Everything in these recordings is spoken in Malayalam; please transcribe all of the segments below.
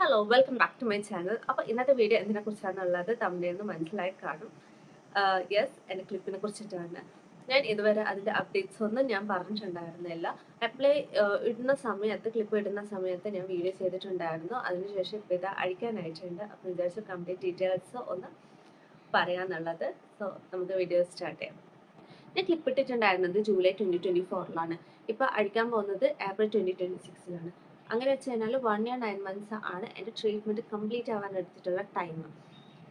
Hello welcome back to my channel. അപ്പോൾ ഇന്നത്തെ വീഡിയോ എന്തിനെ കുറിച്ചാണുള്ളത് തമിഴിൽ നിന്ന് മനസ്സിലായി കാണും. യെസ്, എൻ്റെ ക്ലിപ്പിനെ കുറിച്ചിട്ടാണ്. ഞാൻ ഇതുവരെ അതിൻ്റെ അപ്ഡേറ്റ്സ് ഒന്നും ഞാൻ പറഞ്ഞിട്ടുണ്ടായിരുന്നില്ല. അപ്ലൈ ഇടുന്ന സമയത്ത് ക്ലിപ്പ് ഇടുന്ന സമയത്ത് ഞാൻ വീഡിയോ ചെയ്തിട്ടുണ്ടായിരുന്നു. അതിനുശേഷം ഇപ്പോൾ ഇത് അഴിക്കാനായിട്ടുണ്ട്. അപ്പോൾ വിചാരിച്ചു കംപ്ലീറ്റ് ഡീറ്റെയിൽസ് ഒന്ന് പറയാമെന്നുള്ളത്. സോ നമുക്ക് വീഡിയോ സ്റ്റാർട്ട് ചെയ്യാം. ഞാൻ ക്ലിപ്പ് ഇട്ടിട്ടുണ്ടായിരുന്നത് ജൂലൈ 2024 ഇപ്പോൾ അഴിക്കാൻ പോകുന്നത് ഏപ്രിൽ 2026 അങ്ങനെ വെച്ച് കഴിഞ്ഞാൽ 1 year 9 months ആണ് എൻ്റെ ട്രീറ്റ്മെൻറ്റ് കംപ്ലീറ്റ് ആവാൻ എടുത്തിട്ടുള്ള ടൈം.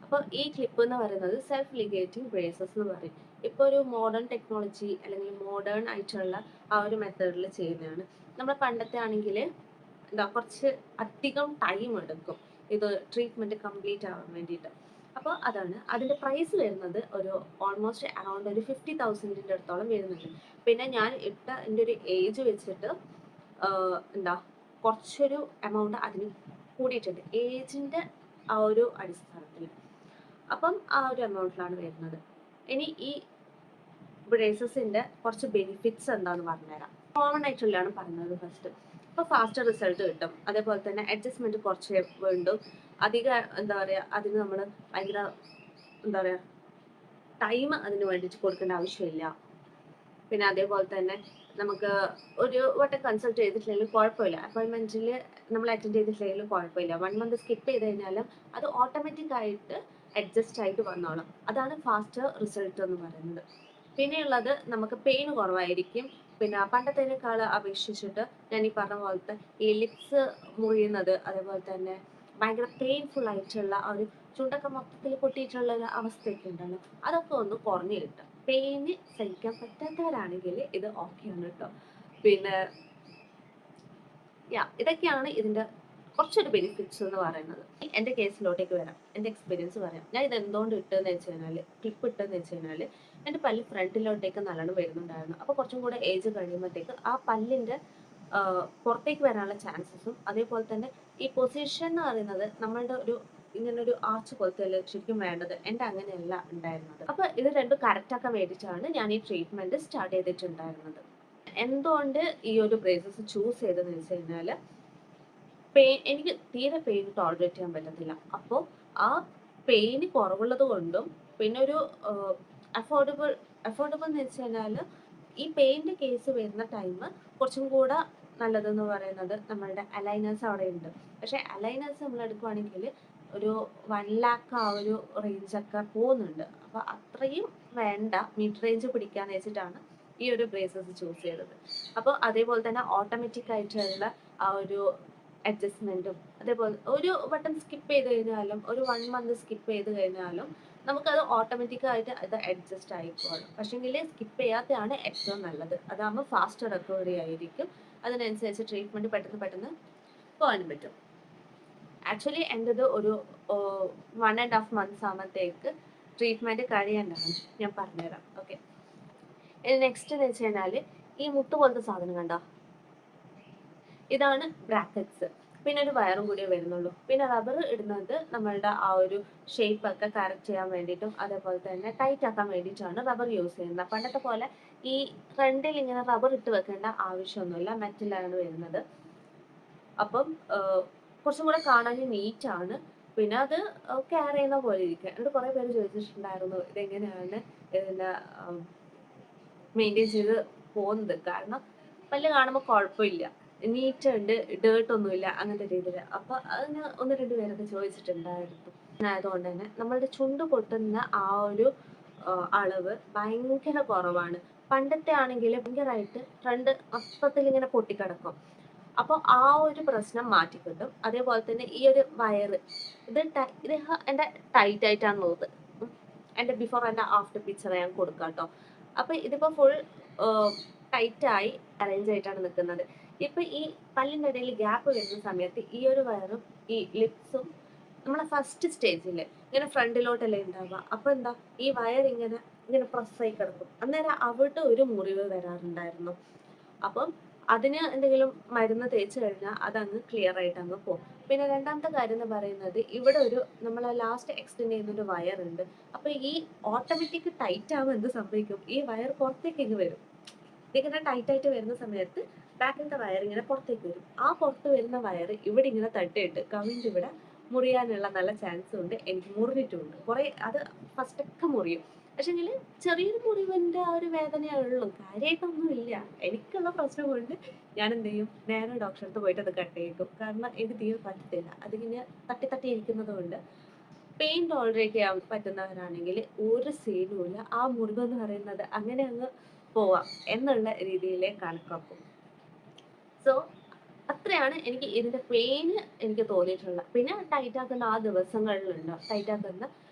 അപ്പോൾ ഈ ക്ലിപ്പ് എന്ന് പറയുന്നത് സെൽഫ് ലിഗേറ്റിംഗ് ബ്രേസസ് എന്ന് പറയും. ഇപ്പോൾ ഒരു മോഡേൺ ടെക്നോളജി അല്ലെങ്കിൽ മോഡേൺ ആയിട്ടുള്ള ആ ഒരു മെത്തേഡിൽ ചെയ്യുന്നതാണ്. നമ്മൾ പണ്ടത്തെ ആണെങ്കിൽ എന്താ കുറച്ച് അധികം ടൈം എടുക്കും ഇത് ട്രീറ്റ്മെൻറ്റ് കംപ്ലീറ്റ് ആവാൻ വേണ്ടിയിട്ട്. അപ്പോൾ അതാണ് അതിൻ്റെ പ്രൈസ് വരുന്നത് ഒരു ഓൾമോസ്റ്റ് അറൗണ്ട് ഒരു 50,000 അടുത്തോളം വരുന്നുണ്ട്. പിന്നെ ഞാൻ ഇട്ട എൻ്റെ ഒരു ഏജ് വെച്ചിട്ട് എന്താ കുറച്ചൊരു എമൗണ്ട് അതിന് കൂടിയിട്ടുണ്ട് ഏജിൻ്റെ ആ ഒരു അടിസ്ഥാനത്തിൽ. അപ്പം ആ ഒരു എമൗണ്ടിലാണ് വരുന്നത്. ഇനി ഈ ബ്രേസസിൻ്റെ കുറച്ച് ബെനിഫിറ്റ്സ് എന്താണെന്ന് പറഞ്ഞുതരാം. കോമൺ ആയിട്ടുള്ളതാണ് പറയുന്നത് ഫസ്റ്റ്. ഇപ്പോൾ ഫാസ്റ്റ് റിസൾട്ട് കിട്ടും, അതേപോലെ തന്നെ അഡ്ജസ്റ്റ്മെൻറ്റ് കുറച്ച് വേണ്ടും. അധികം എന്താ പറയുക അതിന് നമ്മൾ ഭയങ്കര എന്താ പറയുക ടൈം അതിന് വേണ്ടിയിട്ട് കൊടുക്കേണ്ട ആവശ്യമില്ല. പിന്നെ അതേപോലെ തന്നെ നമുക്ക് ഒരു വട്ടം കൺസൾട്ട് ചെയ്തിട്ടില്ലെങ്കിലും കുഴപ്പമില്ല, അപ്പോയിൻമെൻറ്റിൽ നമ്മൾ അറ്റൻഡ് ചെയ്തിട്ടില്ലെങ്കിലും കുഴപ്പമില്ല. 1 month സ്കിപ്പ് ചെയ്ത് കഴിഞ്ഞാലും അത് ഓട്ടോമാറ്റിക് ആയിട്ട് അഡ്ജസ്റ്റ് ആയിട്ട് വന്നോളും. അതാണ് ഫാസ്റ്റ് റിസൾട്ട് എന്ന് പറയുന്നത്. പിന്നെയുള്ളത് നമുക്ക് പെയിൻ കുറവായിരിക്കും. പിന്നെ പണ്ടത്തേക്കാൾ അപേക്ഷിച്ചിട്ട് ഞാൻ ഈ പറഞ്ഞ പോലത്തെ ഈ ലിപ്സ് മുറിയുന്നത്, അതേപോലെ തന്നെ ഭയങ്കര പെയിൻഫുൾ ആയിട്ടുള്ള ആ ഒരു ചുണ്ടൊക്കെ മൊത്തത്തിൽ പൊട്ടിയിട്ടുള്ള ഒരു അവസ്ഥയൊക്കെ ഉണ്ടല്ലോ, അതൊക്കെ ഒന്ന് കുറഞ്ഞു കിട്ടും. പെയിന് സഹിക്കാൻ പറ്റാത്തവരാണെങ്കിൽ ഇത് ഓക്കെയാണ് കേട്ടോ. പിന്നെ ഇതൊക്കെയാണ് ഇതിൻ്റെ കുറച്ചൊരു ബെനിഫിറ്റ്സ് എന്ന് പറയുന്നത്. എൻ്റെ കേസിലോട്ടേക്ക് വരാം, എൻ്റെ എക്സ്പീരിയൻസ് പറയാം. ഞാൻ ഇത് എന്തുകൊണ്ട് ഇട്ടെന്ന് വെച്ച് കഴിഞ്ഞാൽ, ക്ലിപ്പ് ഇട്ടെന്ന് വെച്ച് കഴിഞ്ഞാൽ എൻ്റെ പല്ല് ഫ്രണ്ടിലോട്ടേക്ക് നല്ലോണം വരുന്നുണ്ടായിരുന്നു. അപ്പോൾ കുറച്ചും കൂടെ ഏജ് കഴിയുമ്പോഴത്തേക്ക് ആ പല്ലിൻ്റെ പുറത്തേക്ക് വരാനുള്ള ചാൻസസും, അതേപോലെ തന്നെ ഈ പൊസിഷൻ എന്ന് പറയുന്നത് നമ്മളുടെ ഒരു ഇങ്ങനൊരു ആർച്ച് പോലത്തെ അല്ലേ ശരിക്കും വേണ്ടത്. എൻ്റെ അങ്ങനെയല്ല ഉണ്ടായിരുന്നത്. അപ്പോൾ ഇത് രണ്ടും കറക്റ്റാക്കാൻ വേണ്ടിയിട്ടാണ് ഞാൻ ഈ ട്രീറ്റ്മെൻറ്റ് സ്റ്റാർട്ട് ചെയ്തിട്ടുണ്ടായിരുന്നത്. എന്തുകൊണ്ട് ഈ ഒരു ബ്രേസസ് ചൂസ് ചെയ്തതെന്ന് വെച്ച് കഴിഞ്ഞാൽ, എനിക്ക് തീരെ പെയിൻ ടോളറേറ്റ് ചെയ്യാൻ പറ്റത്തില്ല. അപ്പോൾ ആ പെയിന് കുറവുള്ളത് കൊണ്ടും, പിന്നെ ഒരു അഫോർഡബിൾ എന്ന് വെച്ച് കഴിഞ്ഞാൽ ഈ പെയിൻ്റെ കേസ് വരുന്ന ടൈം കുറച്ചും കൂടെ നല്ലതെന്ന് പറയുന്നത് നമ്മളുടെ അലൈനേഴ്സ് അവിടെ ഉണ്ട്. പക്ഷേ അലൈനേഴ്സ് നമ്മൾ എടുക്കുവാണെങ്കിൽ ഒരു 1 lakh ആ ഒരു റേഞ്ചൊക്കെ പോകുന്നുണ്ട്. അപ്പോൾ അത്രയും വേണ്ട, മിഡ് റേഞ്ച് പിടിക്കാന്ന് വെച്ചിട്ടാണ് ഈ ഒരു ബ്രേസസ് ചൂസ് ചെയ്തത്. അപ്പോൾ അതേപോലെ തന്നെ ഓട്ടോമാറ്റിക് ആയിട്ടുള്ള ആ ഒരു അഡ്ജസ്റ്റ്മെൻറ്റും, അതേപോലെ ഒരു വട്ടം സ്കിപ്പ് ചെയ്ത് കഴിഞ്ഞാലും, ഒരു 1 month സ്കിപ്പ് ചെയ്ത് കഴിഞ്ഞാലും നമുക്കത് ഓട്ടോമാറ്റിക്കായിട്ട് അത് അഡ്ജസ്റ്റ് ആയിക്കോളും. പക്ഷേങ്കിൽ സ്കിപ്പ് ചെയ്യാത്തതാണ് ഏറ്റവും നല്ലത്. അതാകുമ്പോൾ ഫാസ്റ്റ് റിക്കവറി ആയിരിക്കും. അതിനനുസരിച്ച് ട്രീറ്റ്മെൻറ്റ് പെട്ടെന്ന് പോകാനും പറ്റും. ആക്ച്വലി എൻ്റെത് ഒരു 1.5 months ആകുമ്പോഴത്തേക്ക് ട്രീറ്റ്മെൻറ്റ് കഴിയേണ്ടതാണ്. ഞാൻ പറഞ്ഞുതരാം. ഓക്കെ, നെക്സ്റ്റ് എന്ന് വെച്ച് കഴിഞ്ഞാൽ ഈ മുട്ട് പോലത്തെ സാധനം കണ്ടോ, ഇതാണ് ബ്രാക്കറ്റ്സ്. പിന്നെ ഒരു വയറും കൂടിയേ വരുന്നുള്ളൂ. പിന്നെ റബ്ബർ ഇടുന്നത് നമ്മളുടെ ആ ഒരു ഷേപ്പ് ഒക്കെ കറക്റ്റ് ചെയ്യാൻ വേണ്ടിയിട്ടും, അതേപോലെ തന്നെ ടൈറ്റ് ആക്കാൻ വേണ്ടിയിട്ടാണ് റബ്ബർ യൂസ് ചെയ്യുന്നത്. പണ്ടത്തെ പോലെ ഈ ഫ്രണ്ടിൽ ഇങ്ങനെ റബ്ബർ ഇട്ട് വെക്കേണ്ട ആവശ്യമൊന്നുമില്ല, മെറ്റലാണ് വരുന്നത്. അപ്പം കുറച്ചും കൂടെ കാണാൻ നീറ്റാണ്. പിന്നെ അത് കെയർ ചെയ്യുന്ന പോലെ ഇരിക്കുക. എന്നോട് കുറേ പേര് ചോദിച്ചിട്ടുണ്ടായിരുന്നു ഇതെങ്ങനെയാണ് ഇതിൻ്റെ മെയിൻറ്റെയിൻ ചെയ്ത് പോകുന്നത്. കാരണം പല്ല് കാണുമ്പോൾ കുഴപ്പമില്ല, നീറ്റ് ഉണ്ട്, ഡേർട്ട് ഒന്നുമില്ല, അങ്ങനത്തെ രീതിയിൽ. അപ്പോൾ അതിന് 1-2 പേരൊക്കെ ചോദിച്ചിട്ടുണ്ടായിരുന്നു. ആയതുകൊണ്ട് തന്നെ നമ്മളുടെ ചുണ്ട് പൊട്ടുന്ന ആ ഒരു അളവ് ഭയങ്കര കുറവാണ്. പണ്ടത്തെ ആണെങ്കിൽ ഭയങ്കരമായിട്ട് ഫ്രണ്ട് മൊത്തത്തിൽ ഇങ്ങനെ പൊട്ടിക്കിടക്കും. അപ്പോൾ ആ ഒരു പ്രശ്നം മാറ്റിക്കിട്ടും. അതേപോലെ തന്നെ ഈ ഒരു വയറ് ഇത് എൻ്റെ ടൈറ്റ് ആയിട്ടാണുള്ളത്. എൻ്റെ ബിഫോർ ആൻഡ് ആഫ്റ്റർ പിക്ചർ ഞാൻ കൊടുക്കാം കേട്ടോ. അപ്പോൾ ഇതിപ്പോൾ ഫുൾ ടൈറ്റായി അറേഞ്ച് ആയിട്ടാണ് നിൽക്കുന്നത്. ഇപ്പം ഈ പല്ലിൻ്റെ ഇടയിൽ ഗ്യാപ്പ് വരുന്ന സമയത്ത് ഈ ഒരു വയറും ഈ ലിപ്സും നമ്മളെ ഫസ്റ്റ് സ്റ്റേജിൽ ഇങ്ങനെ ഫ്രണ്ടിലോട്ടല്ലേ ഉണ്ടാവുക. അപ്പോൾ എന്താ, ഈ വയർ ഇങ്ങനെ ഇങ്ങനെ പ്രസ്സായി കിടക്കും. അന്നേരം അവിടെ ഒരു മുറിവ് വരാറുണ്ടായിരുന്നു. അപ്പം അതിന് എന്തെങ്കിലും മരുന്ന് തേച്ച് കഴിഞ്ഞാൽ അതങ്ങ് ക്ലിയർ ആയിട്ട് അങ്ങ് പോകും. പിന്നെ രണ്ടാമത്തെ കാര്യം എന്ന് പറയുന്നത്, ഇവിടെ ഒരു നമ്മൾ ലാസ്റ്റ് എക്സ്റ്റെൻഡ് ചെയ്യുന്ന ഒരു വയറുണ്ട്. അപ്പോൾ ഈ ഓട്ടോമാറ്റിക് ടൈറ്റ് ആകുമ്പോൾ എന്ത് സംഭവിക്കും, ഈ വയർ പുറത്തേക്ക് ഇങ്ങ് വരും. ഇതിങ്ങനെ ടൈറ്റ് ആയിട്ട് വരുന്ന സമയത്ത് ബാക്കിലത്തെ വയർ ഇങ്ങനെ പുറത്തേക്ക് വരും. ആ പുറത്ത് വരുന്ന വയർ ഇവിടെ ഇങ്ങനെ തട്ടിയിട്ട് കവിന്റെ ഇവിടെ മുറിയാനുള്ള നല്ല ചാൻസും ഉണ്ട്. എനിക്ക് മുറിഞ്ഞിട്ടുമുണ്ട് കുറെ. അത് ഫസ്റ്റൊക്കെ മുറിയും, പക്ഷെങ്കിൽ ചെറിയൊരു മുറിവിന്റെ ആ ഒരു വേദനയേ ഉള്ളൂ, കാര്യമായിട്ടൊന്നും ഇല്ല. എനിക്കുള്ള പ്രശ്നം കൊണ്ട് ഞാൻ എന്ത് ചെയ്യും, നേരെ ഡോക്ടറെ അടുത്ത് പോയിട്ട് അത് കട്ട് ചെയ്യിക്കും. കാരണം എനിക്ക് തീരെ പറ്റത്തില്ല, അതിങ്ങനെ തട്ടി തട്ടി ഇരിക്കുന്നത് കൊണ്ട്. പെയിൻ ടോളറേറ്റ് ചെയ്യാൻ പറ്റുന്നവരാണെങ്കിൽ ഒരു സീനും ഇല്ല, ആ മുറിവെന്ന് പറയുന്നത് അങ്ങനെ അങ്ങ് പോവാം എന്നുള്ള രീതിയിലേ കണക്കാക്കും. സോ അത്രയാണ് എനിക്ക് ഇതിന്റെ പെയിന് എനിക്ക് തോന്നിയിട്ടുള്ള. പിന്നെ ടൈറ്റ് ആക്കുന്ന ആ ദിവസങ്ങളിലുണ്ട്, ടൈറ്റ് ആക്കുന്ന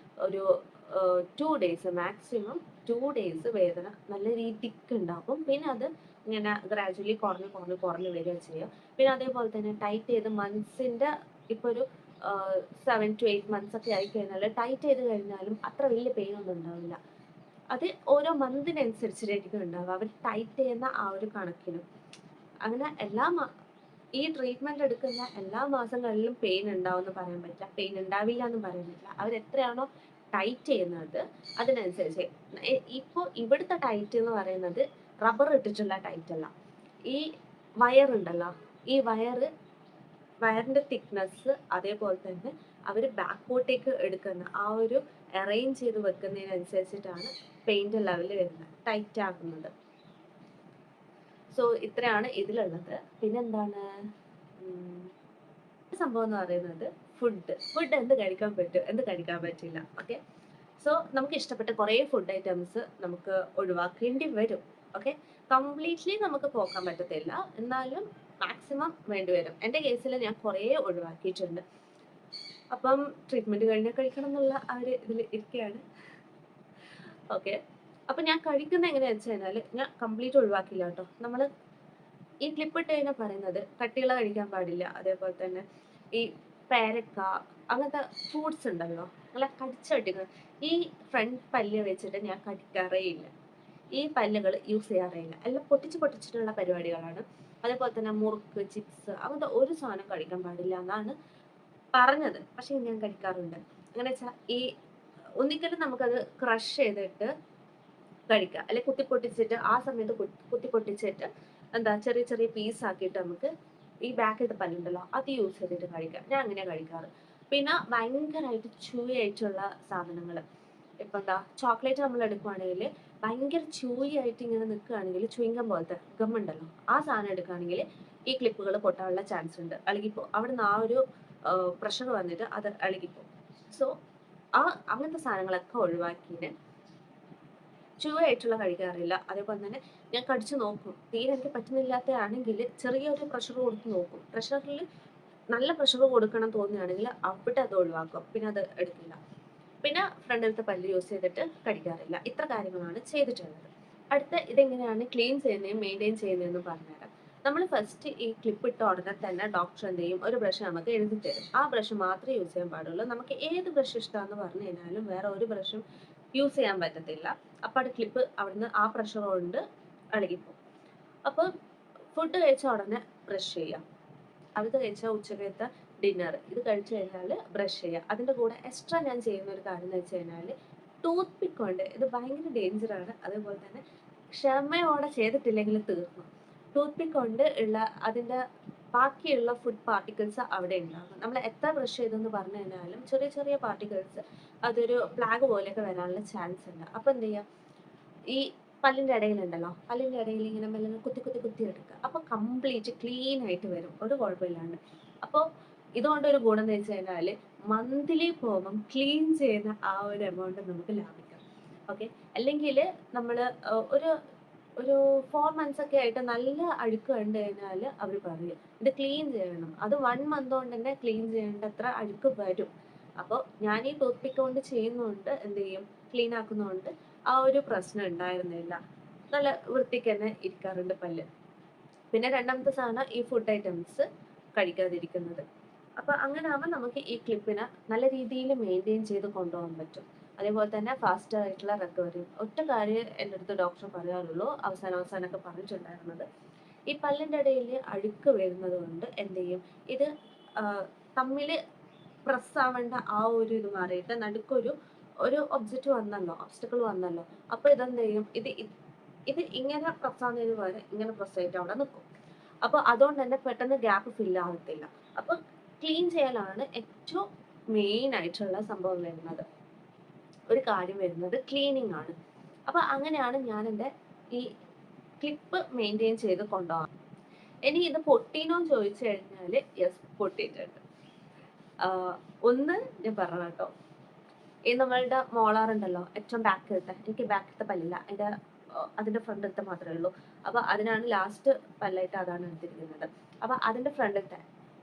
ഒരു 2 ഡേയ്സ്, മാക്സിമം 2 ഡേയ്സ് വേദന നല്ല രീതിക്ക് ഉണ്ടാകും. പിന്നെ അത് ഇങ്ങനെ ഗ്രാജുവലി കുറഞ്ഞ് കുറഞ്ഞ് കുറഞ്ഞ് വരിക ചെയ്യുക. പിന്നെ അതേപോലെ തന്നെ ടൈറ്റ് ചെയ്ത് മന്ത്സിന്റെ ഇപ്പൊ ഒരു 7 to 8 months ഒക്കെ ആയി കഴിഞ്ഞാൽ ടൈറ്റ് ചെയ്ത് കഴിഞ്ഞാലും അത്ര വലിയ പെയിൻ ഒന്നും ഉണ്ടാവില്ല. അത് ഓരോ മന്തിനനുസരിച്ചിട്ടായിരിക്കും ഉണ്ടാവുക, അവർ ടൈറ്റ് ചെയ്യുന്ന ആ ഒരു കണക്കിനും. അങ്ങനെ ഈ ട്രീറ്റ്മെന്റ് എടുക്കുന്ന എല്ലാ മാസങ്ങളിലും പെയിൻ ഉണ്ടാവുമെന്ന് പറയാൻ പറ്റില്ല, പെയിൻ ഉണ്ടാവില്ല എന്നും പറയാൻ പറ്റില്ല. അവർ എത്രയാണോ ടൈറ്റ് ചെയ്യുന്നത് അതിനനുസരിച്ച്. ഇപ്പോൾ ഇവിടുത്തെ ടൈറ്റ് എന്ന് പറയുന്നത് റബ്ബർ ഇട്ടിട്ടുള്ള ടൈറ്റ് അല്ല. ഈ വയറുണ്ടല്ലോ, ഈ വയറിന്റെ തിക്നെസ്, അതേപോലെ തന്നെ അവർ ബാക്കോട്ടേക്ക് എടുക്കുന്ന ആ ഒരു അറേഞ്ച് ചെയ്ത് വെക്കുന്നതിനനുസരിച്ചിട്ടാണ് പെയിന്റ് ലെവൽ വരുന്നത്, ടൈറ്റ് ആക്കുന്നത്. സോ ഇത്രയാണ് ഇതിലുള്ളത്. പിന്നെന്താണ് സംഭവം എന്ന് പറയുന്നത്, ഫുഡ് എന്ത് കഴിക്കാൻ പറ്റും, എന്ത് കഴിക്കാൻ പറ്റില്ല. ഓക്കെ, സോ നമുക്ക് ഇഷ്ടപ്പെട്ട കുറേ ഫുഡ് ഐറ്റംസ് നമുക്ക് ഒഴിവാക്കേണ്ടി വരും. ഓക്കെ, കംപ്ലീറ്റ്ലി നമുക്ക് പോക്കാൻ പറ്റത്തില്ല, എന്നാലും മാക്സിമം വേണ്ടിവരും. എൻ്റെ കേസിൽ ഞാൻ കുറേ ഒഴിവാക്കിയിട്ടുണ്ട്. അപ്പം ട്രീറ്റ്മെന്റ് കഴിഞ്ഞാൽ കഴിക്കണം എന്നുള്ള ആ ഒരു ഇതിൽ ഇരിക്കുകയാണ്. ഓക്കെ, അപ്പൊ ഞാൻ കഴിക്കുന്ന എങ്ങനെയാണെന്ന് വെച്ച് കഴിഞ്ഞാൽ ഞാൻ കംപ്ലീറ്റ് ഒഴിവാക്കില്ല കേട്ടോ. നമ്മൾ ഈ ക്ലിപ്പ് ഇട്ട് കഴിഞ്ഞാൽ പറയുന്നത് കട്ടികള കഴിക്കാൻ പാടില്ല, അതേപോലെ തന്നെ ഈ പേരക്ക അങ്ങനത്തെ ഫ്രൂട്ട്സ് ഉണ്ടല്ലോ നല്ല കടിച്ചു കട്ടിക്കുന്നത്. ഈ ഫ്രണ്ട് പല്ല് വെച്ചിട്ട് ഞാൻ കടിക്കാറേ ഇല്ല, ഈ പല്ലുകൾ യൂസ് ചെയ്യാറേ ഇല്ല, എല്ലാം പൊട്ടിച്ചിട്ടുള്ള പരിപാടികളാണ്. അതേപോലെ തന്നെ മുറുക്ക്, ചിപ്സ് അങ്ങനത്തെ ഒരു സാധനം കഴിക്കാൻ പാടില്ല എന്നാണ് പറഞ്ഞത്, പക്ഷെ ഞാൻ കഴിക്കാറുണ്ട്. അങ്ങനെ വെച്ചാൽ ഈ ഒന്നിക്കലും നമുക്കത് ക്രഷ് ചെയ്തിട്ട് കഴിക്കുക, അല്ലെ കുത്തിപ്പൊട്ടിച്ചിട്ട് ആ സമയത്ത് കുത്തിപ്പൊട്ടിച്ചിട്ട് എന്താ ചെറിയ ചെറിയ പീസ് ആക്കിയിട്ട് നമുക്ക് ഈ ബാക്കിലത്തെ പല്ലുണ്ടല്ലോ അത് യൂസ് ചെയ്തിട്ട് കഴിക്കാം. ഞാൻ അങ്ങനെ കഴിക്കാറ്. പിന്നെ ഭയങ്കരമായിട്ട് chewy ആയിട്ടുള്ള സാധനങ്ങൾ, ഇപ്പൊ എന്താ ചോക്ലേറ്റ് നമ്മൾ എടുക്കുവാണെങ്കിൽ ഭയങ്കര chewy ആയിട്ട് ഇങ്ങനെ നിൽക്കുകയാണെങ്കിൽ, ചുയിങ്കം പോലത്തെ ഗം ഉണ്ടല്ലോ, ആ സാധനം എടുക്കുകയാണെങ്കിൽ ഈ ക്ലിപ്പുകൾ പൊട്ടാനുള്ള ചാൻസ് ഉണ്ട്, അഴുകിപ്പോ അവിടുന്ന് ആ ഒരു പ്രഷർ വന്നിട്ട് അത് അഴുകിപ്പോകും. സോ അങ്ങനത്തെ സാധനങ്ങളൊക്കെ ഒഴിവാക്കിയിട്ട് chewy ആയിട്ടുള്ള കഴിക്കാറില്ല. അതേപോലെ തന്നെ ഞാൻ കടിച്ചു നോക്കും, തീരെ എനിക്ക് പറ്റുന്നില്ലാത്തതാണെങ്കിൽ ചെറിയൊരു പ്രഷർ കൊടുത്ത് നോക്കും. പ്രഷറിൽ നല്ല പ്രഷർ കൊടുക്കണം തോന്നുകയാണെങ്കിൽ അവിടെ അത് ഒഴിവാക്കും, പിന്നെ അത് എടുക്കില്ല. പിന്നെ ഫ്രണ്ടിലത്തെ പല്ല് യൂസ് ചെയ്തിട്ട് കടിക്കാറില്ല. ഇത്ര കാര്യങ്ങളാണ് ചെയ്തിട്ടുള്ളത്. അടുത്ത ഇതെങ്ങനെയാണ് ക്ലീൻ ചെയ്യുന്നതും മെയിൻറ്റെയിൻ ചെയ്യുന്നതെന്ന് പറഞ്ഞുതരാം. നമ്മൾ ഫസ്റ്റ് ഈ ക്ലിപ്പ് ഇട്ട ഉടനെ തന്നെ ഡോക്ടർ എന്ത് ചെയ്യും, ഒരു ബ്രഷ് നമുക്ക് എഴുതി തരും. ആ ബ്രഷ് മാത്രമേ യൂസ് ചെയ്യാൻ പാടുള്ളൂ. നമുക്ക് ഏത് ബ്രഷ് ഇഷ്ടമാണെന്ന് പറഞ്ഞു കഴിഞ്ഞാലും വേറെ ഒരു ബ്രഷും യൂസ് ചെയ്യാൻ പറ്റത്തില്ല. അപ്പോൾ അത് ക്ലിപ്പ് അവിടുന്ന് ആ പ്രഷർ കൊണ്ട് അഴുകിപ്പോകും. അപ്പോൾ ഫുഡ് കഴിച്ച ഉടനെ ബ്രഷ് ചെയ്യാം, അത് കഴിച്ചാൽ ഉച്ചക്കത്തെ ഡിന്നർ, ഇത് കഴിച്ചു കഴിഞ്ഞാൽ ബ്രഷ് ചെയ്യുക. അതിൻ്റെ കൂടെ എക്സ്ട്രാ ഞാൻ ചെയ്യുന്ന ഒരു കാര്യം എന്ന് വെച്ച് കഴിഞ്ഞാൽ ടൂത്ത് പിക്ക് കൊണ്ട്, ഇത് ഭയങ്കര ഡേഞ്ചറാണ്, അതേപോലെ തന്നെ ക്ഷമയോടെ ചെയ്തിട്ടില്ലെങ്കിൽ തീർന്നു. ടൂത്ത് പിക്ക് കൊണ്ട് ഉള്ള അതിൻ്റെ ബാക്കിയുള്ള ഫുഡ് പാർട്ടിക്കിൾസ് അവിടെ ഉണ്ടാകും. നമ്മൾ എത്ര ബ്രഷ് ചെയ്തെന്ന് പറഞ്ഞു കഴിഞ്ഞാലും ചെറിയ ചെറിയ പാർട്ടിക്കിൾസ് അതൊരു പ്ലാഗ് പോലെയൊക്കെ വരാനുള്ള ചാൻസ് ഉണ്ട്. അപ്പോൾ എന്ത് ചെയ്യാം, ഈ പല്ലിൻ്റെ ഇടയിലുണ്ടല്ലോ, പല്ലിൻ്റെ ഇടയിൽ ഇങ്ങനെ മെല്ലെ കുത്തി കുത്തി കുത്തി എടുക്കുക, അപ്പോൾ കംപ്ലീറ്റ് ക്ലീൻ ആയിട്ട് വരും, ഒരു കുഴപ്പമില്ലാണ്ട്. അപ്പോൾ ഇതുകൊണ്ടൊരു ഗുണം എന്ന് വെച്ച് കഴിഞ്ഞാൽ മന്ത്ലി പോകുമ്പം ക്ലീൻ ചെയ്യുന്ന ആ ഒരു എമൗണ്ട് നമുക്ക് ലാഭിക്കാം. ഓക്കെ, അല്ലെങ്കിൽ നമ്മൾ ഒരു ഒരു 4 months ഒക്കെ ആയിട്ട് നല്ല അഴുക്ക് കണ്ടു കഴിഞ്ഞാൽ അവർ പറയും ഇത് ക്ലീൻ ചെയ്യണം, അത് 1 month കൊണ്ട് തന്നെ ക്ലീൻ ചെയ്യേണ്ട അത്ര അഴുക്ക് വരും. അപ്പോൾ ഞാൻ ഈ ടൂത്ത് പിക്ക് കൊണ്ട് ചെയ്യുന്നതുകൊണ്ട് എന്ത് ചെയ്യും, ക്ലീൻ ആക്കുന്നതുകൊണ്ട് ആ ഒരു പ്രശ്നം ഉണ്ടായിരുന്നില്ല, നല്ല വൃത്തിക്ക് തന്നെ ഇരിക്കാറുണ്ട് പല്ല്. പിന്നെ രണ്ടാമത്തെ സാധനം ഈ ഫുഡ് ഐറ്റംസ് കഴിക്കാതിരിക്കുന്നത്. അപ്പൊ അങ്ങനെ ആവുമ്പോൾ നമുക്ക് ഈ ക്ലിപ്പിനെ നല്ല രീതിയിൽ മെയിൻറ്റെയിൻ ചെയ്ത് കൊണ്ടുപോകാൻ പറ്റും. അതേപോലെ തന്നെ ഫാസ്റ്റർ ആയിട്ടുള്ള റിക്കവറി. ഒറ്റ കാര്യം എൻ്റെ അടുത്ത് ഡോക്ടർ പറയാറുള്ളൂ, അവസാനമൊക്കെ പറഞ്ഞിട്ടുണ്ടായിരുന്നത്, ഈ പല്ലിൻ്റെ ഇടയിൽ അഴുക്ക് വരുന്നത് കൊണ്ട് എന്ത് ചെയ്യും, ഇത് തമ്മിൽ പ്രസ് ആവേണ്ട ആ ഒരു ഇത് മാറിയിട്ട് നടുക്കൊരു ഒബ്സ്റ്റക്കിൾ വന്നല്ലോ, അപ്പൊ ഇതെന്ത് ചെയ്യും, ഇത് ഇങ്ങനെ പ്രസ് ആവുന്നതിന് പകരം ഇങ്ങനെ പ്രസ് ആയിട്ട് അവിടെ നിൽക്കും. അപ്പോൾ അതുകൊണ്ട് തന്നെ പെട്ടെന്ന് ഗ്യാപ്പ് ഫില്ല് ആവത്തില്ല. അപ്പോൾ ക്ലീൻ ചെയ്യലാണ് ഏറ്റവും മെയിൻ ആയിട്ടുള്ള സംഭവം വരുന്നത്. ഒരു കാര്യം വരുന്നത് ക്ലീനിങ് ആണ്. അപ്പോൾ അങ്ങനെയാണ് ഞാൻ എൻ്റെ ഈ ക്ലിപ്പ് മെയിൻറ്റെയിൻ ചെയ്ത് കൊണ്ടുപോകാം. ഇനി ഇത് പൊട്ടീനോ എന്ന് ചോദിച്ചു കഴിഞ്ഞാൽ യെസ്, പൊട്ടിയിട്ടുണ്ട്. ഒന്ന് ഞാൻ പറഞ്ഞ കേട്ടോ, ഈ നമ്മളുടെ മോളാർ ഉണ്ടല്ലോ, ഏറ്റവും ബാക്കിലത്തെ, എനിക്ക് ബാക്കിലത്തെ പല്ലില്ല, അതിന്റെ ഫ്രണ്ടിലത്തെ മാത്രമേ ഉള്ളൂ. അപ്പൊ അതിനാണ് ലാസ്റ്റ് പല്ലായിട്ട് അതാണ് എടുത്തിരിക്കുന്നത്. അപ്പൊ അതിന്റെ ഫ്രണ്ടിലത്തെ,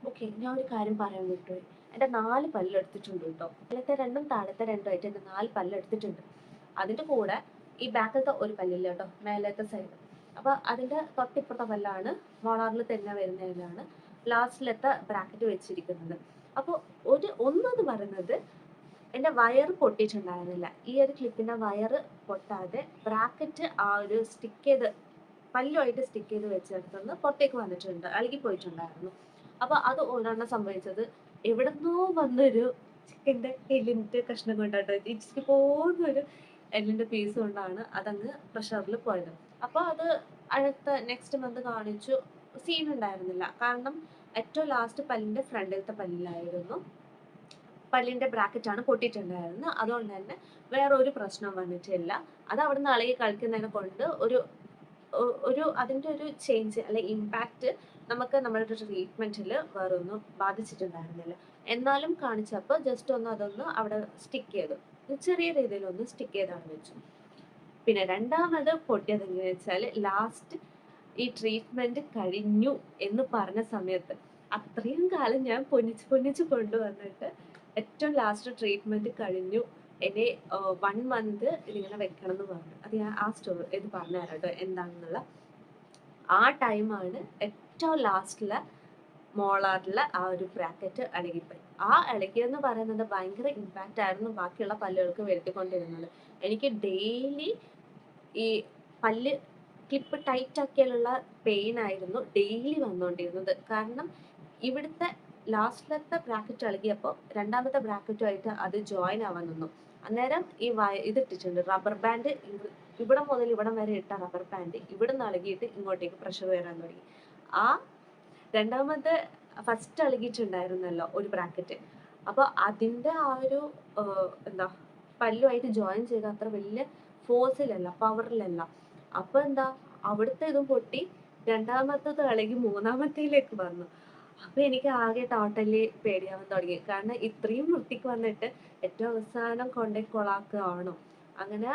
ഓക്കെ, ഞാൻ ഒരു കാര്യം പറയാൻ വിട്ടുപോയി. എന്റെ 4 പല്ലെടുത്തിട്ടുണ്ട് കേട്ടോ. മേലത്തെ 2ഉം താഴത്തെ 2ഉമായിട്ട് എന്റെ 4 പല്ലെടുത്തിട്ടുണ്ട്. അതിന്റെ കൂടെ ഈ ബാക്കിലത്തെ ഒരു പല്ലില്ല കേട്ടോ, മേലത്തെ സൈഡ്. അപ്പൊ അതിന്റെ തൊട്ടിപ്പുറത്തെ പല്ലാണ് മോളാറിൽ തന്നെ വരുന്നതിലാണ് ലാസ്റ്റിലത്തെ ബ്രാക്കറ്റ് വെച്ചിരിക്കുന്നത്. അപ്പോൾ ഒന്നെന്ന് പറയുന്നത് എന്റെ വയർ പൊട്ടിയിട്ടുണ്ടായിരുന്നില്ല. ഈ ഒരു ക്ലിപ്പിന്റെ വയർ പൊട്ടാതെ ബ്രാക്കറ്റ് ആ ഒരു സ്റ്റിക്ക് ചെയ്ത് പല്ലുമായിട്ട് സ്റ്റിക്ക് ചെയ്ത് വെച്ചെടുത്തുനിന്ന് പുറത്തേക്ക് വന്നിട്ടുണ്ട്, അഴുകി പോയിട്ടുണ്ടായിരുന്നു. അപ്പൊ അത് ഒരെണ്ണം സംഭവിച്ചത് എവിടെന്നോ വന്നൊരു ചിക്കന്റെ എല്ലിന്റെ കഷ്ണം കൊണ്ടാട്ടോ, ഇച്ചിരി പോകുന്നൊരു എല്ലിന്റെ പീസ് കൊണ്ടാണ് അതങ്ങ് പ്രഷറിൽ പോയത്. അപ്പൊ അത് അടുത്ത നെക്സ്റ്റ് മന്ത് കാണിച്ചു, സീൻ ഉണ്ടായിരുന്നില്ല. കാരണം ഏറ്റവും ലാസ്റ്റ് പല്ലിന്റെ ഫ്രണ്ടിലത്തെ പല്ലിലായിരുന്നു പല്ലിന്റെ ബ്രാക്കറ്റ് ആണ് പൊട്ടിയിട്ടുണ്ടായിരുന്നത്. അതുകൊണ്ട് തന്നെ വേറെ ഒരു പ്രശ്നവും വന്നിട്ടില്ല. അത് അവിടെ നിന്ന് ഇളകി കളിക്കുന്നതിനെ കൊണ്ട് ഒരു അതിന്റെ ഒരു ചേഞ്ച് അല്ലെ ഇമ്പാക്റ്റ് നമുക്ക് നമ്മളുടെ ട്രീറ്റ്മെന്റിൽ വേറെ ഒന്നും ബാധിച്ചിട്ടുണ്ടായിരുന്നില്ല. എന്നാലും കാണിച്ചപ്പോൾ ജസ്റ്റ് ഒന്ന് അതൊന്ന് അവിടെ സ്റ്റിക്ക് ചെയ്തു, ചെറിയ രീതിയിൽ ഒന്ന് സ്റ്റിക്ക് ചെയ്താണ് വെച്ചു. പിന്നെ രണ്ടാമത് പൊട്ടിയത് എങ്ങനെയാ വെച്ചാൽ, ലാസ്റ്റ് ഈ ട്രീറ്റ്മെന്റ് കഴിഞ്ഞു എന്ന് പറഞ്ഞ സമയത്ത് അത്രയും കാലം ഞാൻ പൊന്നിച്ച് കൊണ്ടുവന്നിട്ട് ഏറ്റവും ലാസ്റ്റ് ട്രീറ്റ്മെന്റ് കഴിഞ്ഞു, എന്നെ 1 മന്ത് ഇതിങ്ങനെ വെക്കണം എന്ന് പറഞ്ഞു. അത് ഞാൻ ആ സ്റ്റോറി ഇത് പറഞ്ഞുതരാം കേട്ടോ എന്താണെന്നുള്ള. ആ ടൈമാണ് ഏറ്റവും ലാസ്റ്റിലെ മോളാറിലെ ആ ഒരു ബ്രാക്കറ്റ് ഇളകിപ്പോയി. ആ ഇളകിയെന്ന് പറയുന്നത് ഭയങ്കര ഇമ്പാക്റ്റ് ആയിരുന്നു ബാക്കിയുള്ള പല്ലുകൾക്ക് വരുത്തിക്കൊണ്ടിരുന്നത്. എനിക്ക് ഡെയിലി ഈ പല്ല് ക്ലിപ്പ് ടൈറ്റ് ആക്കിയാലുള്ള പെയിൻ ആയിരുന്നു ഡെയിലി വന്നുകൊണ്ടിരുന്നത്. കാരണം ഇവിടുത്തെ ലാസ്റ്റിലത്തെ ബ്രാക്കറ്റ് ഇളകിയപ്പോൾ രണ്ടാമത്തെ ബ്രാക്കറ്റുമായിട്ട് അത് ജോയിൻ ആവാൻ നിന്നു. അന്നേരം ഈ ഇതിട്ടിട്ടുണ്ട് റബ്ബർ ബാൻഡ്, ഇവിടെ മുതൽ ഇവിടം വരെ ഇട്ട റബ്ബർ ബാൻഡ് ഇവിടെ നിന്ന് ഇളകിയിട്ട് ഇങ്ങോട്ടേക്ക് പ്രഷർ വരാൻ തുടങ്ങി. ആ രണ്ടാമത്തെ ഫസ്റ്റ് ഇളകിയിട്ടുണ്ടായിരുന്നല്ലോ ഒരു ബ്രാക്കറ്റ്, അപ്പൊ അതിന്റെ ആ ഒരു എന്താ പല്ലുമായിട്ട് ജോയിൻ ചെയ്ത അത്ര വലിയ ഫോഴ്സിലല്ല, പവറിലല്ല. അപ്പൊ എന്താ, അവിടുത്തെ ഇതും പൊട്ടി, രണ്ടാമത്തത് ഇളകി മൂന്നാമത്തേലേക്ക് വന്നു. അപ്പൊ എനിക്ക് ആകെ ടോട്ടലി പേടിയാവാൻ തുടങ്ങി. കാരണം ഇത്രയും വൃത്തിക്ക് വന്നിട്ട് ഏറ്റവും അവസാനം കൊണ്ടുപോയി കൊളാക്കുകയാണോ. അങ്ങനെ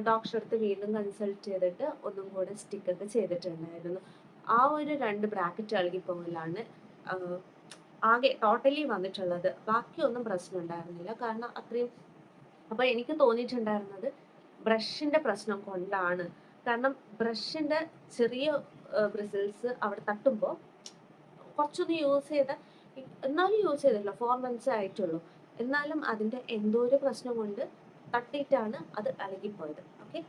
ഡോക്ടറെ അടുത്ത് വീണ്ടും കൺസൾട്ട് ചെയ്തിട്ട് ഒന്നും കൂടെ സ്റ്റിക്കൊക്കെ ചെയ്തിട്ടുണ്ടായിരുന്നു. ആ ഒരു 2 ബ്രാക്കറ്റ് ഇളകി പോകലാണ് ആകെ ടോട്ടലി വന്നിട്ടുള്ളത്. ബാക്കിയൊന്നും പ്രശ്നം ഉണ്ടായിരുന്നില്ല. കാരണം അത്രയും, അപ്പൊ എനിക്ക് തോന്നിയിട്ടുണ്ടായിരുന്നത് ബ്രഷിന്റെ പ്രശ്നം കൊണ്ടാണ്. കാരണം ബ്രഷിന്റെ ചെറിയ ബ്രിസിൽസ് അവിടെ തട്ടുമ്പോൾ കുറച്ചൊന്ന് യൂസ് ചെയ്ത, എന്നാലും യൂസ് ചെയ്തില്ല, 4 months ആയിട്ടുള്ളൂ. എന്നാലും അതിന്റെ എന്തോ ഒരു പ്രശ്നം കൊണ്ട് തട്ടിയിട്ടാണ് അത് ഇളകിപ്പോയത്. ഓക്കെ,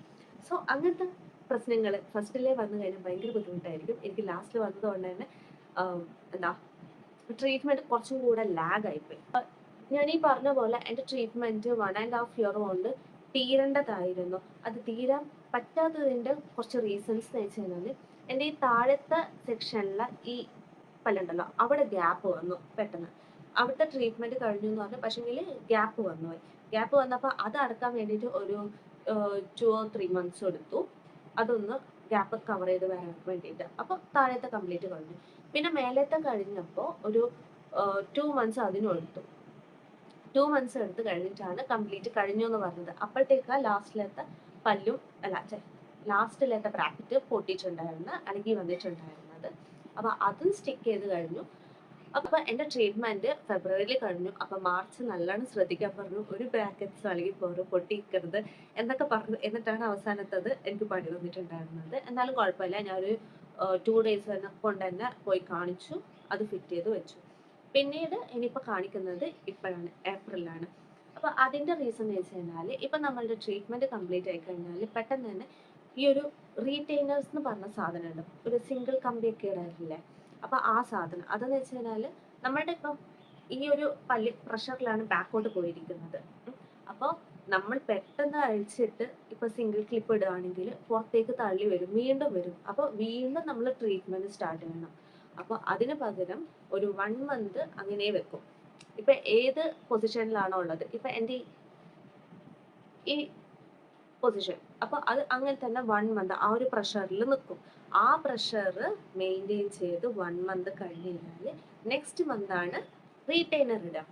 സോ അങ്ങനത്തെ പ്രശ്നങ്ങൾ ഫസ്റ്റിലേ വന്നു കഴിഞ്ഞാൽ ഭയങ്കര ബുദ്ധിമുട്ടായിരിക്കും. എനിക്ക് ലാസ്റ്റിൽ വന്നതുകൊണ്ട് തന്നെ എന്താ ട്രീറ്റ്മെന്റ് കുറച്ചും കൂടെ ലാഗ് ആയിപ്പോയി. ഞാൻ ഈ പറഞ്ഞ പോലെ എൻ്റെ ട്രീറ്റ്മെന്റ് 1.5 year കൊണ്ട് തീരേണ്ടതായിരുന്നു. അത് തീരാൻ പറ്റാത്തതിന്റെ കുറച്ച് റീസൺസ് എന്ന് വെച്ച് കഴിഞ്ഞാൽ, എൻ്റെ ഈ താഴത്തെ സെക്ഷനിലെ ഈ പല്ലുണ്ടല്ലോ അവിടെ ഗ്യാപ്പ് വന്നു പെട്ടെന്ന്. അവിടുത്തെ ട്രീറ്റ്മെന്റ് കഴിഞ്ഞു എന്ന് പറഞ്ഞു, പക്ഷെങ്കിൽ ഗ്യാപ്പ് വന്നുപോയി. ഗ്യാപ്പ് വന്നപ്പോൾ അത് അടക്കാൻ വേണ്ടിയിട്ട് ഒരു 2 or 3 months എടുത്തു, അതൊന്ന് ഗ്യാപ്പ് കവർ ചെയ്ത് വരാൻ വേണ്ടിയിട്ട്. അപ്പോൾ താഴത്തെ കംപ്ലീറ്റ് കഴിഞ്ഞു. പിന്നെ മേലത്തെ കഴിഞ്ഞപ്പോൾ ഒരു 2 months അതിനും എടുത്തു. 2 months എടുത്ത് കഴിഞ്ഞിട്ടാണ് കംപ്ലീറ്റ് കഴിഞ്ഞു എന്ന് പറഞ്ഞത്. അപ്പോഴത്തേക്ക് ലാസ്റ്റിലത്തെ പല്ലും ലാസ്റ്റിലത്തെ ബ്രാക്കറ്റ് പൊട്ടിയിട്ടുണ്ടായിരുന്നു, ഇളകി വന്നിട്ടുണ്ടായിരുന്നത്. അപ്പൊ അതും സ്റ്റിക്ക് ചെയ്ത് കഴിഞ്ഞു. അപ്പൊ എന്റെ ട്രീറ്റ്മെന്റ് ഫെബ്രുവരിയിൽ കഴിഞ്ഞു. അപ്പൊ മാർച്ച് നല്ലോണം ശ്രദ്ധിക്കാൻ പറഞ്ഞു, ഒരു ബ്രാക്കറ്റ്സ് ഇളകി പോരും, പൊട്ടിക്കരുത് എന്നൊക്കെ പറഞ്ഞു. എന്നിട്ടാണ് അവസാനത്തത് എനിക്ക് പണി തന്നിട്ടുണ്ടായിരുന്നത്. എന്നാലും കുഴപ്പമില്ല, ഞാനൊരു 2 days കൊണ്ട് തന്നെ പോയി കാണിച്ചു, അത് ഫിറ്റ് ചെയ്ത് വെച്ചു. പിന്നീട് ഇനിയിപ്പോൾ കാണിക്കുന്നത് ഇപ്പോഴാണ്, ഏപ്രിലാണ്. അപ്പൊ അതിന്റെ റീസൺ എന്ന് വെച്ച് കഴിഞ്ഞാൽ, ഇപ്പൊ നമ്മളുടെ ട്രീറ്റ്മെന്റ് കംപ്ലീറ്റ് ആയി കഴിഞ്ഞാൽ പെട്ടെന്ന് തന്നെ ഈ ഒരു റീറ്റെയിനേഴ്സ് എന്ന് പറഞ്ഞ സാധനമുണ്ട്, ഒരു സിംഗിൾ കമ്പിയൊക്കെ ഇടാറില്ലേ. അപ്പൊ ആ സാധനം അതെന്ന് വെച്ച് കഴിഞ്ഞാൽ, നമ്മളുടെ ഇപ്പം ഈ ഒരു പല്ല് പ്രഷറിലാണ് ബാക്കോട്ട് പോയിരിക്കുന്നത്. അപ്പോൾ നമ്മൾ പെട്ടെന്ന് അഴിച്ചിട്ട് ഇപ്പൊ സിംഗിൾ ക്ലിപ്പ് ഇടുകയാണെങ്കിൽ പുറത്തേക്ക് തള്ളി വരും, വീണ്ടും വരും. അപ്പോൾ വീണ്ടും നമ്മൾ ട്രീറ്റ്മെന്റ് സ്റ്റാർട്ട് ചെയ്യണം. അപ്പോൾ അതിന് പകരം ഒരു 1 മന്ത് അങ്ങനെ വെക്കും. ഇപ്പൊ ഏത് പൊസിഷനിലാണോ ഉള്ളത്, ഇപ്പൊ എൻ്റെ ഈ പൊസിഷൻ, അപ്പൊ അത് അങ്ങനെ തന്നെ 1 മന്ത് ആ ഒരു പ്രഷറിൽ നിൽക്കും. ആ പ്രഷർ മെയിൻറ്റെയിൻ ചെയ്ത് 1 മന്ത് കഴിഞ്ഞ് കഴിഞ്ഞാൽ നെക്സ്റ്റ് മന്ത് ആണ് റീറ്റെയിനർ ഇടുക.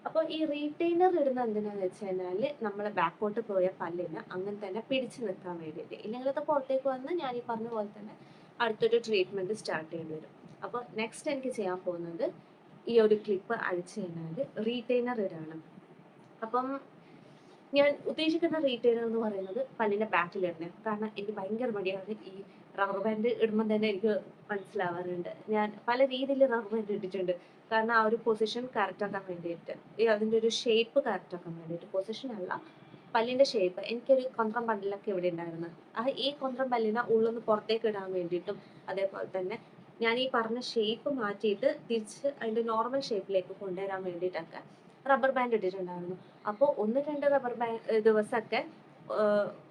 അപ്പോൾ ഈ റീറ്റെയിനർ ഇടുന്ന എന്തിനാന്ന് വെച്ച് കഴിഞ്ഞാൽ നമ്മളെ ബാക്കോട്ട് പോയ പല്ലിന് അങ്ങനെ തന്നെ പിടിച്ചു നിൽക്കാൻ വേണ്ടിയിട്ട്. ഇല്ലെങ്കിൽ അത് പുറത്തേക്ക് വന്ന് ഞാൻ ഈ പറഞ്ഞ പോലെ തന്നെ അടുത്തൊരു ട്രീറ്റ്മെന്റ് സ്റ്റാർട്ട് ചെയ്യേണ്ടി വരും. അപ്പോൾ നെക്സ്റ്റ് എനിക്ക് ചെയ്യാൻ പോകുന്നത് ഈ ഒരു ക്ലിപ്പ് അഴിച്ചു കഴിഞ്ഞാൽ റീറ്റെയിനർ ഇടാണ്. അപ്പം ഞാൻ ഉദ്ദേശിക്കുന്ന റീറ്റെയിലർ എന്ന് പറയുന്നത് പല്ലിന്റെ ബാക്കിൽ ഇടുന്നത്. കാരണം എനിക്ക് ഭയങ്കര മടിയാണ് ഈ റബ്ബർ ബാൻഡ് ഇടുമ്പോൾ തന്നെ എനിക്ക് മനസ്സിലാവാറുണ്ട്. ഞാൻ പല രീതിയിൽ റബ്ബർ ബാൻഡ് ഇട്ടിട്ടുണ്ട്. കാരണം ആ ഒരു പൊസിഷൻ കറക്റ്റ് ആക്കാൻ വേണ്ടിയിട്ട്, അതിന്റെ ഒരു ഷേപ്പ് കറക്റ്റ് ആക്കാൻ വേണ്ടിയിട്ട്. പൊസിഷൻ അല്ല, പല്ലിന്റെ ഷേപ്പ്. എനിക്കൊരു കൊന്തം പല്ലിലൊക്കെ ഇവിടെ ഉണ്ടായിരുന്നു. ഈ കൊന്തം പല്ലിനെ ഉള്ളിന്ന് പുറത്തേക്ക് ഇടാൻ വേണ്ടിയിട്ടും അതേപോലെ തന്നെ ഞാൻ ഈ പറഞ്ഞ ഷേപ്പ് മാറ്റിയിട്ട് തിരിച്ച് അതിന്റെ നോർമൽ ഷേപ്പിലേക്ക് കൊണ്ടുവരാൻ വേണ്ടിയിട്ടൊക്കെ റബ്ബർ ബാൻഡ് ഇട്ടിട്ടുണ്ടായിരുന്നു. അപ്പോൾ 1-2 റബ്ബർ ബാൻഡ് ദിവസമൊക്കെ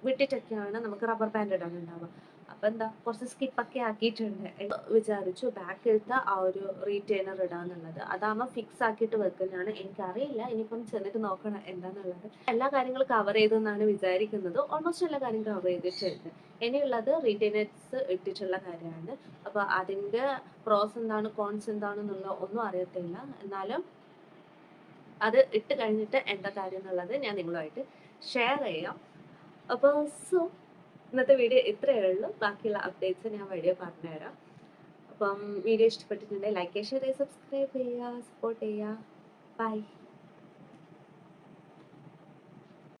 വിട്ടിട്ടൊക്കെയാണ് നമുക്ക് റബ്ബർ ബാൻഡ് ഇടാനുണ്ടാവുക. അപ്പൊ എന്താ കുറച്ച് സ്കിപ്പൊക്കെ ആക്കിയിട്ടുണ്ട്. വിചാരിച്ചു ബാക്കിലത്തെ ആ ഒരു റീറ്റെയിനർ ഇടാന്നുള്ളത്. അതാകുമ്പോൾ ഫിക്സ് ആക്കിയിട്ട് വെക്കുന്നതാണ്. എനിക്കറിയില്ല, ഇനിയിപ്പം ചെന്നിട്ട് നോക്കണം എന്താന്നുള്ളത്. എല്ലാ കാര്യങ്ങളും കവർ ചെയ്തെന്നാണ് വിചാരിക്കുന്നത്. ഓൾമോസ്റ്റ് എല്ലാ കാര്യം കവർ ചെയ്തിട്ടുണ്ട്. ഇനിയുള്ളത് റീറ്റെയിനേഴ്സ് ഇട്ടിട്ടുള്ള കാര്യമാണ്. അപ്പൊ അതിന്റെ പ്രോസ് എന്താണ് കോൺസ് എന്താണെന്നുള്ള ഒന്നും അറിയത്തില്ല. എന്നാലും അത് ഇട്ട് കഴിഞ്ഞിട്ട് എന്താ കാര്യം എന്നുള്ളത് ഞാൻ നിങ്ങളുമായിട്ട് ഷെയർ ചെയ്യാം. അപ്പോൾ ഇന്നത്തെ വീഡിയോ ഇത്രയേ ഉള്ളൂ. ബാക്കിയുള്ള അപ്ഡേറ്റ്സ് ഞാൻ വീഡിയോ പറഞ്ഞുതരാം. അപ്പം വീഡിയോ ഇഷ്ടപ്പെട്ടിട്ടുണ്ടെങ്കിൽ ലൈക്ക് ചെയ്യുക, ഷെയർ ചെയ്യുക, സബ്സ്ക്രൈബ് ചെയ്യുക, സപ്പോർട്ട് ചെയ്യുക. ബൈ.